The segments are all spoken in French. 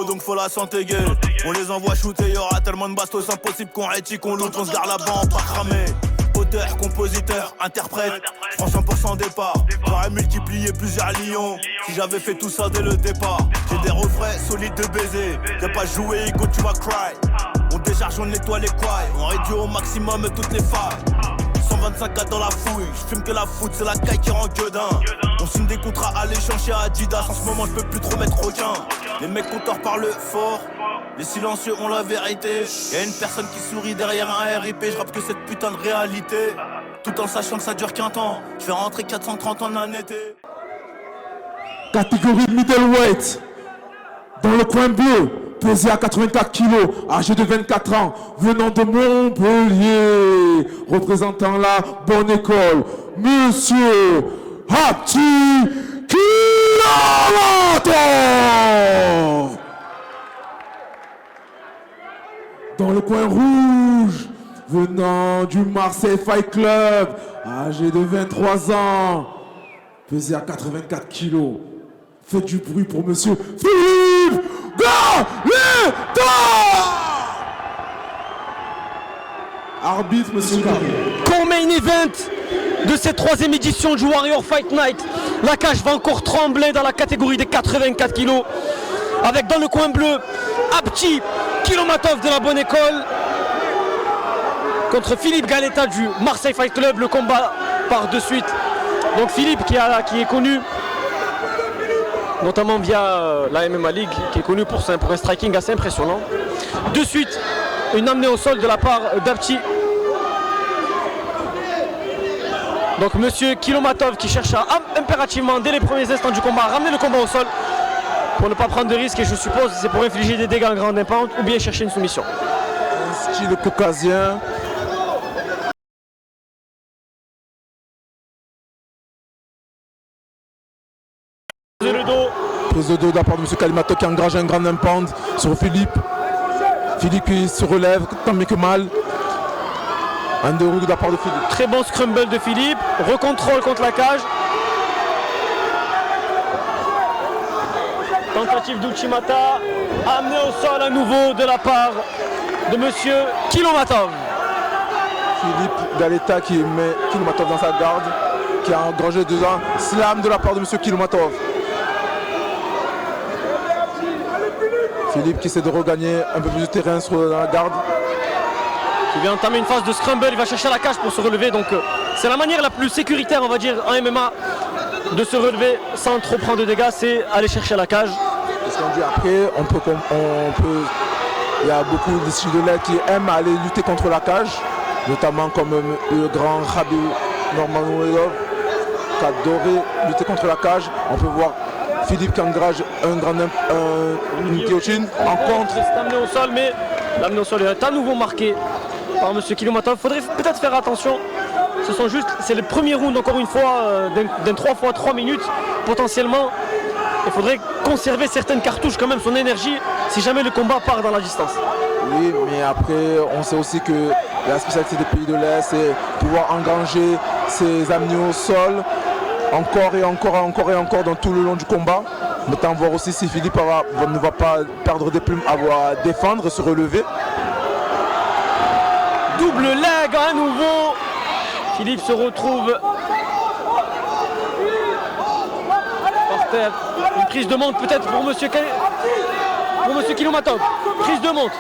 Donc faut la santé gay. On les envoie shooter, y'aura tellement de bastos impossible qu'on rétit, qu'on loot, on se garde la banque pas cramé. Auteur, compositeur, interprète, je prends 100% départ. J'aurais multiplié plusieurs lions si j'avais fait tout ça dès le départ. J'ai des refrains solides de baiser. T'as pas joué, Igo, tu vas cry. On décharge, on nettoie les couilles. On réduit au maximum toutes les failles. 125K dans la fouille, je fume que la foot, c'est la caille qui rend gueudin. On signe des contrats à l'échange chez Adidas. En ce moment je peux plus trop mettre aucun. Les mecs compteurs parlent fort, les silencieux ont la vérité. Y'a une personne qui sourit derrière un RIP. Je rappe que cette putain de réalité, tout en sachant que ça dure qu'un temps. Je vais rentrer 430 en un été. Catégorie middleweight, dans le coin bleu, pesé à 84 kilos, âgé de 24 ans, venant de Montpellier, représentant la bonne école, Monsieur Apti Kilomatov. Dans le coin rouge, venant du Marseille Fight Club, âgé de 23 ans, pesé à 84 kilos. Faites du bruit pour Monsieur Philippe Galetta. Arbitre, Monsieur Carré. Co-main event de cette troisième édition du Warrior Fight Night. La cage va encore trembler dans la catégorie des 84 kilos. Avec dans le coin bleu, Apti Kilomatov de la bonne école contre Philippe Galetta du Marseille Fight Club. Le combat part de suite. Donc Philippe qui est connu notamment via la MMA League, qui est connu pour un striking assez impressionnant. De suite, une amenée au sol de la part d'Apti. Donc Monsieur Kilomatov qui cherche à impérativement, dès les premiers instants du combat, ramener le combat au sol pour ne pas prendre de risques, et je suppose c'est pour infliger des dégâts en grande impact ou bien chercher une soumission. Un style caucasien. Prise de dos de la part de M. Kilomatov qui engage un grand impact sur Philippe. Philippe qui se relève tant bien que mal. Un déroulé de la part de Philippe. Très bon scramble de Philippe. Recontrôle contre la cage. Tentative d'Uchimata. Amené au sol à nouveau de la part de M. Kilomatov. Philippe Galetta qui met Kilomatov dans sa garde. Qui a engrangé deux ans. Slam de la part de M. Kilomatov. Philippe qui essaie de regagner un peu plus de terrain sur la garde. Il vient entamer une phase de scramble, il va chercher la cage pour se relever. Donc c'est la manière la plus sécuritaire, on va dire, en MMA de se relever sans trop prendre de dégâts, c'est aller chercher la cage. Parce qu'on dit après, il y a beaucoup de styles de l'aide qui aiment aller lutter contre la cage, notamment comme le grand Khabib Nurmagomedov qui a adoré lutter contre la cage. On peut voir Philippe qui engage une guillotine en contre. Il s'est amené au sol, mais l'amené au sol est à nouveau marqué par M. Kilomatov. Il faudrait peut-être faire attention. C'est le premier round, encore une fois, d'un 3 x 3 minutes. Potentiellement, il faudrait conserver certaines cartouches, quand même, son énergie, si jamais le combat part dans la distance. Oui, mais après, on sait aussi que la spécialité des pays de l'Est, c'est pouvoir engranger ses amis au sol. Encore et encore et encore et encore dans tout le long du combat. Maintenant, voir aussi si Philippe ne va pas perdre des plumes à défendre, se relever. Double leg à nouveau. Philippe se retrouve terre. Une prise de monte peut-être pour monsieur Kilomatov. Prise de monte.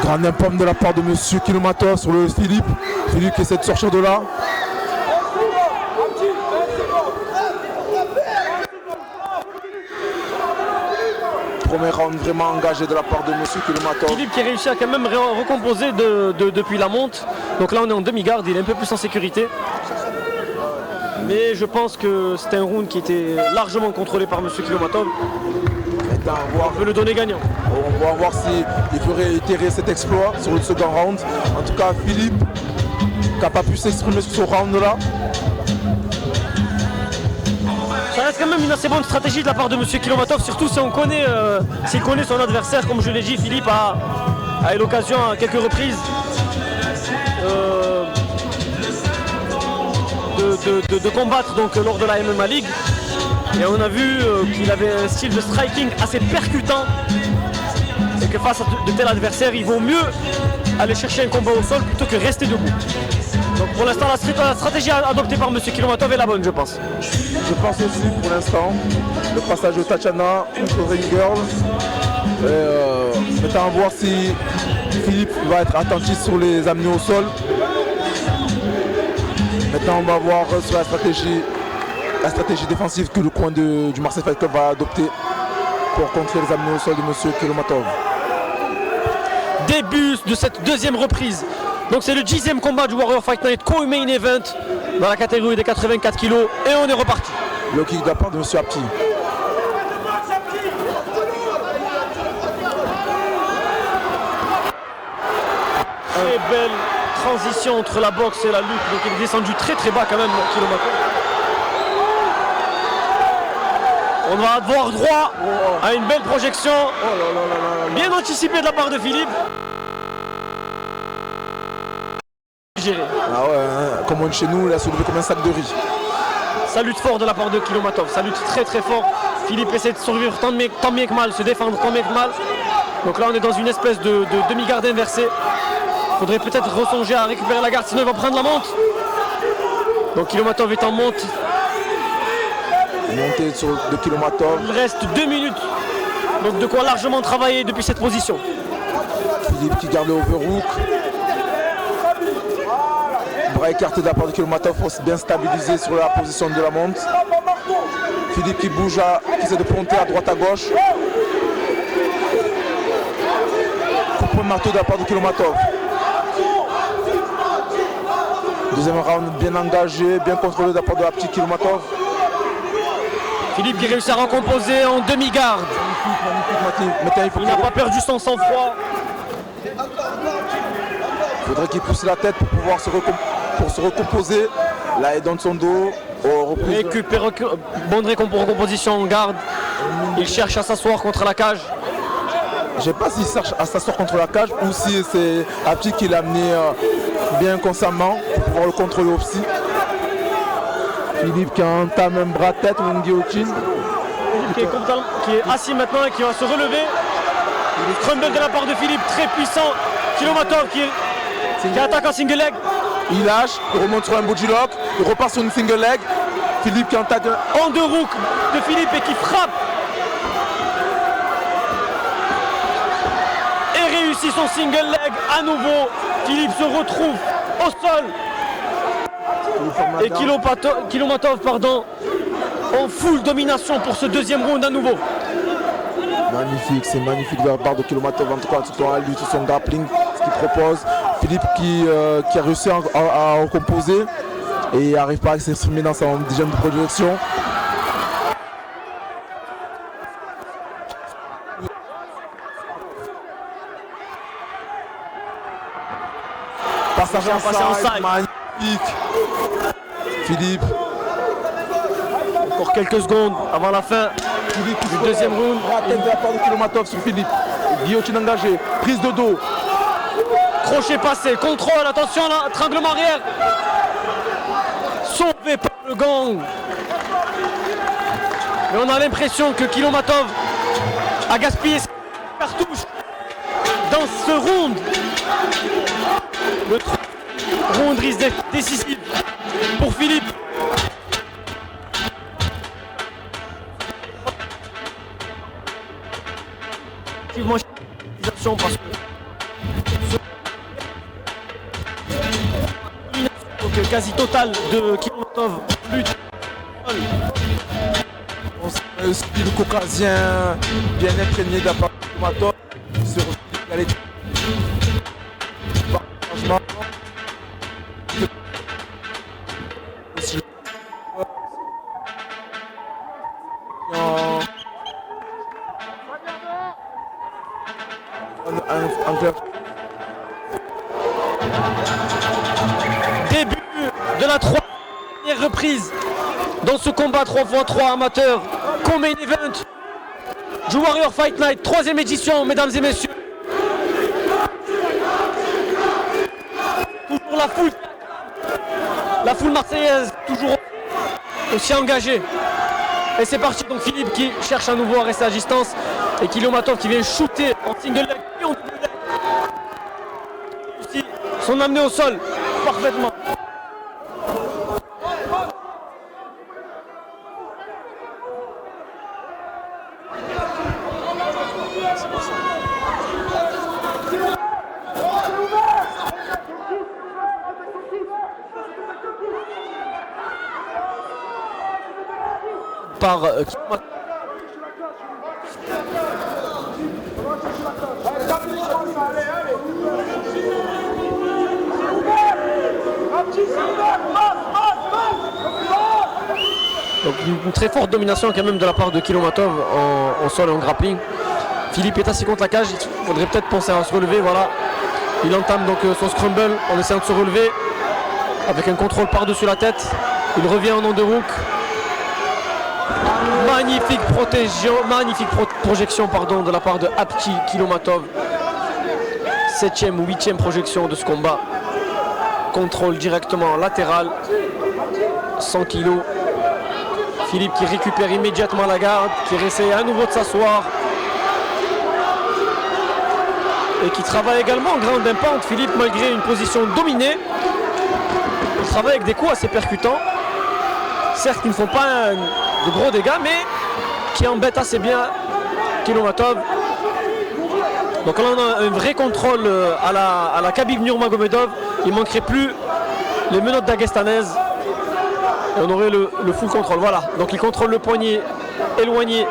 Grand impact de la part de monsieur Kilomatov sur le Philippe. Philippe qui essaie de sortir de là. Premier round vraiment engagé de la part de monsieur Kilomatov. Philippe qui a réussi à quand même recomposer depuis la monte. Donc là on est en demi-garde, il est un peu plus en sécurité. Mais je pense que c'était un round qui était largement contrôlé par monsieur Kilomatov. On veut le donner gagnant. On va voir s'il peut réitérer cet exploit sur le second round. En tout cas, Philippe qui n'a pas pu s'exprimer sur ce round-là. Ça reste quand même une assez bonne stratégie de la part de monsieur Kilomatov, surtout si on connaît, s'il connaît son adversaire. Comme je l'ai dit, Philippe a eu l'occasion à quelques reprises de combattre donc, lors de la MMA League. Et on a vu qu'il avait un style de striking assez percutant et que face à de tels adversaires, il vaut mieux aller chercher un combat au sol plutôt que rester debout. Donc pour l'instant, la stratégie adoptée par M. Kilomatov est la bonne, je pense. Je pense aussi pour l'instant, le passage de Tatiana contre Ring Girl. Maintenant, à voir si Philippe va être attentif sur les amener au sol. Maintenant, on va voir sur la stratégie défensive que le coin du Marseille Fight Club va adopter pour contrer les amener au sol de M. Kilomatov. Début de cette deuxième reprise. Donc c'est le 10e combat du Warrior Fight Night co-main event dans la catégorie des 84 kg et on est reparti. Le kick de la part de M. Apti. Très belle transition entre la boxe et la lutte. Donc il est descendu très très bas quand même, Kilomatov. On va avoir droit à une belle projection, bien anticipée de la part de Philippe. Ah ouais, hein, comme on dit chez nous, il a soulevé comme un sac de riz. Ça lutte fort de la part de Kilomatov, ça lutte très très fort. Philippe essaie de survivre tant bien que mal, se défendre tant bien que mal. Donc là on est dans une espèce de demi-garde inversée. Il faudrait peut-être ressonger à récupérer la garde, sinon il va prendre la monte. Donc Kilomatov est en monte. Montée de Kilomatov. Il reste 2 minutes. Donc de quoi largement travailler depuis cette position. Philippe qui garde le overhook. Bras écarté de la part de Kilomatov pour bien stabiliser sur la position de la monte. Philippe qui bouge, qui essaie de ponter à droite à gauche. Coup de marteau de la part de Kilomatov. Deuxième round bien engagé, bien contrôlé de la part de la petite Kilomatov. Philippe qui réussit à recomposer en demi-garde. Il n'a pas perdu son sang-froid. Il faudrait qu'il pousse la tête pour pouvoir se recomposer. Là, il donne son dos. Récupère, bonne recomposition en garde. Il cherche à s'asseoir contre la cage. Je ne sais pas s'il cherche à s'asseoir contre la cage ou si c'est Apti qui l'a amené bien constamment pour pouvoir le contrôler aussi. Philippe qui entame un bras tête ou une guillotine. Qui est assis maintenant et qui va se relever. Le crumble de la part de Philippe, très puissant. Kilomatov qui attaque en single leg. Il lâche, il remonte sur un body lock, il repart sur une single leg. Philippe qui entame en deux roues de Philippe et qui frappe. Et réussit son single leg à nouveau. Philippe se retrouve au sol. Et Kilomatov en full domination pour ce deuxième round à nouveau. Magnifique, c'est magnifique de la part de Kilomatov, en tout cas sur la lutte, sur son grappling, ce qu'il propose. Philippe qui a réussi à recomposer et n'arrive pas à s'exprimer dans sa deuxième projection. Passage en side, magnifique. Philippe. Encore quelques secondes avant la fin du deuxième round. Tête de la part de Kilomatov sur Philippe. Guillotine engagée, prise de dos. Crochet passé, contrôle, attention là, étranglement arrière. Sauvé par le gang. Mais on a l'impression que Kilomatov a gaspillé ses cartouches dans ce round. Le round risque d'être décisif pour Philippe. Parce que quasi totale de Kilomatov lutte. Un style caucasien bien imprégné de la part de Kilomatov. Début de la troisième reprise dans ce combat 3x3 amateur co-main event du Warrior Fight Night, troisième édition, mesdames et messieurs. Toujours la foule marseillaise, toujours aussi engagée. Et c'est parti, donc Philippe qui cherche à nouveau à rester à distance et Kilomatov qui vient shooter en single leg et en double leg. Aussi, sont amenés au sol parfaitement. Par donc une très forte domination quand même de la part de Kilomatov en sol et en grappling. Philippe est assis contre la cage, il faudrait peut-être penser à se relever, voilà. Il entame donc son scramble en essayant de se relever avec un contrôle par-dessus la tête. Il revient en underhook. Magnifique projection de la part de Apti Kilomatov. 7e ou 8e projection de ce combat. Contrôle directement latéral. 100 kg. Philippe qui récupère immédiatement la garde, qui essaie à nouveau de s'asseoir. Et qui travaille également en grande impact. Philippe, malgré une position dominée, il travaille avec des coups assez percutants. Certes, qui ne font pas de gros dégâts, mais qui embêtent assez bien Kilomatov. Donc là, on a un vrai contrôle à la Khabib Nurmagomedov. Il ne manquerait plus les menottes dagestanaises. Et on aurait le full contrôle. Voilà. Donc il contrôle le poignet éloigné.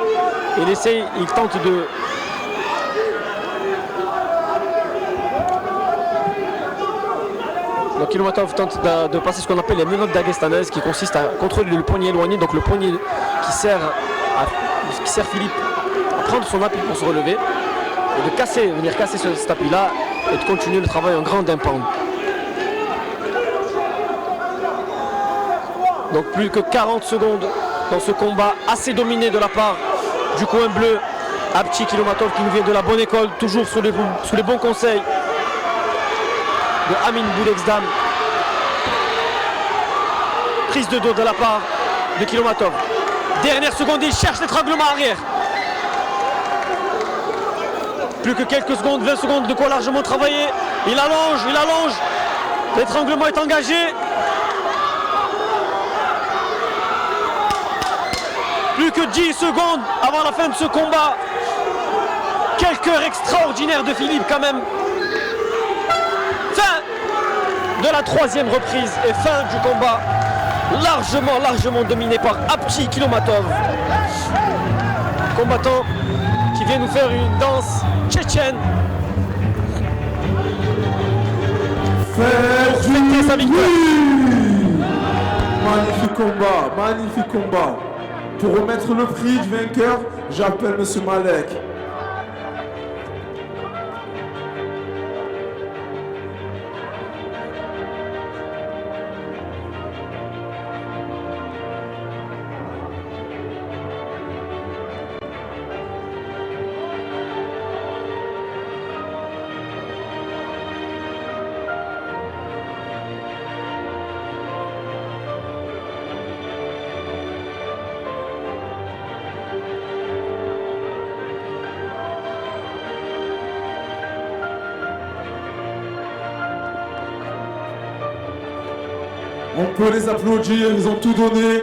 Et il tente de... Donc Kilomatov tente de passer ce qu'on appelle les menottes dagestanaises, qui consiste à contrôler le poignet éloigné, donc le poignet qui sert Philippe à prendre son appui pour se relever et de venir casser cet appui-là et de continuer le travail en grand impound. Donc plus que 40 secondes dans ce combat assez dominé de la part du coin bleu. Apti Kilomatov qui nous vient de la bonne école, toujours sous les bons conseils de Amin Boulexdam. Prise de dos de la part de Kilomatov. Dernière seconde, il cherche l'étranglement arrière. Plus que quelques secondes, 20 secondes, de quoi largement travailler. Il allonge. L'étranglement est engagé. Plus que 10 secondes avant la fin de ce combat. Quel cœur extraordinaire de Philippe quand même. Fin de la troisième reprise et fin du combat. Largement dominé par Apti Kilomatov. Combattant qui vient nous faire une danse tchétchène. Pour fêter sa victoire. Magnifique combat. Pour remettre le prix du vainqueur, j'appelle Monsieur Malek. On peut les applaudir, ils ont tout donné.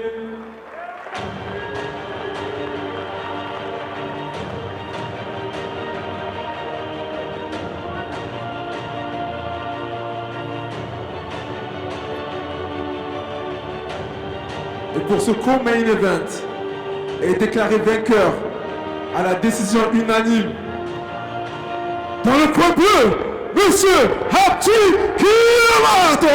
Et pour ce co-main event est déclaré vainqueur à la décision unanime dans le coin bleu, Monsieur Hachi Kilomato.